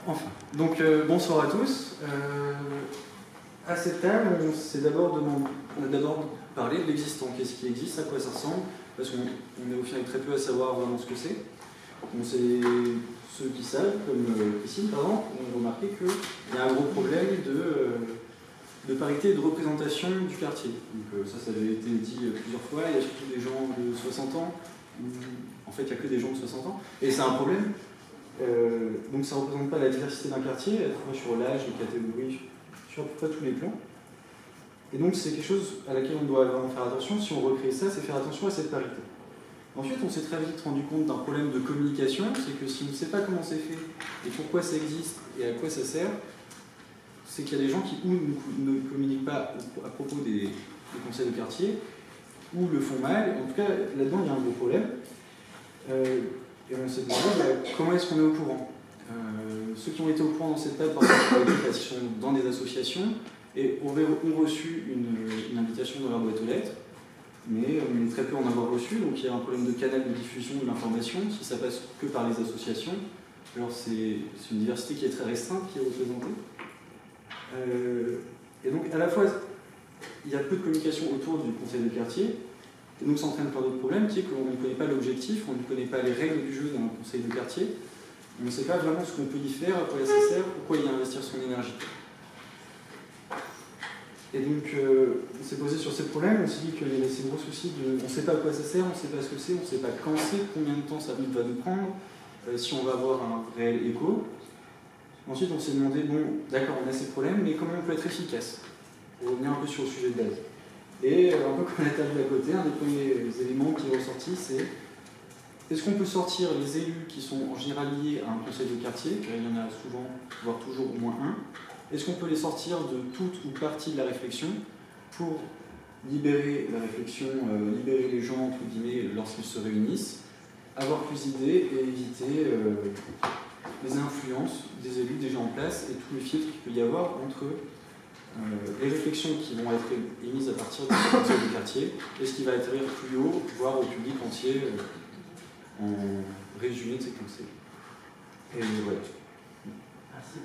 Enfin, donc bonsoir à tous. À cette table, on a d'abord parlé de l'existant. Qu'est-ce qui existe, à quoi ça ressemble, parce qu'on est au final très peu à savoir vraiment ce que c'est. Donc c'est ceux qui savent, comme Christine par exemple, ont remarqué qu'il y a un gros problème de parité et de représentation du quartier. Donc ça avait été dit plusieurs fois, il y a surtout des gens de 60 ans, en fait il n'y a que des gens de 60 ans, et c'est un problème. Donc ça ne représente pas la diversité d'un quartier, à la fois sur l'âge, les catégories, sur à peu près tous les plans. Et donc c'est quelque chose à laquelle on doit vraiment faire attention. Si on recrée ça, c'est faire attention à cette parité. Ensuite, on s'est très vite rendu compte d'un problème de communication, c'est que si on ne sait pas comment c'est fait, et pourquoi ça existe, et à quoi ça sert, c'est qu'il y a des gens qui ou ne communiquent pas à propos des conseils de quartier, ou le font mal. En tout cas, là-dedans, il y a un gros problème. Et on s'est demandé comment est-ce qu'on est au courant. Ceux qui ont été au courant dans cette table, par exemple, qui sont dans des associations, et ont reçu une invitation dans leur boîte aux lettres, mais on est très peu en avoir reçu, donc il y a un problème de canal de diffusion de l'information, si ça passe que par les associations. Alors c'est une diversité qui est très restreinte, qui est représentée. Et donc à la fois, il y a peu de communication autour du conseil de quartier, et donc ça entraîne plein d'autres problèmes, qui est qu'on ne connaît pas l'objectif, on ne connaît pas les règles du jeu d'un conseil de quartier, on ne sait pas vraiment ce qu'on peut y faire, à quoi ça sert, pourquoi y investir son énergie. Et donc on s'est posé sur ces problèmes, on s'est dit qu'il y avait ces gros soucis de on ne sait pas à quoi ça sert, on ne sait pas ce que c'est, on ne sait pas quand c'est, combien de temps ça va nous prendre, si on va avoir un réel écho. Ensuite on s'est demandé, bon d'accord on a ces problèmes, mais comment on peut être efficace? Pour revenir un peu sur le sujet de base. Et un peu comme la table d'à côté, un des premiers éléments qui est ressorti, c'est est-ce qu'on peut sortir les élus qui sont en général liés à un conseil de quartier, car il y en a souvent, voire toujours au moins un, est-ce qu'on peut les sortir de toute ou partie de la réflexion pour libérer la réflexion, libérer les gens, entre guillemets, lorsqu'ils se réunissent, avoir plus d'idées et éviter les influences des élus déjà en place et tous les filtres qu'il peut y avoir entre les réflexions qui vont être émises à partir du conseil de quartier et ce qui va être plus haut, voire au public entier, en résumé de ces conseils. Et voilà. Merci.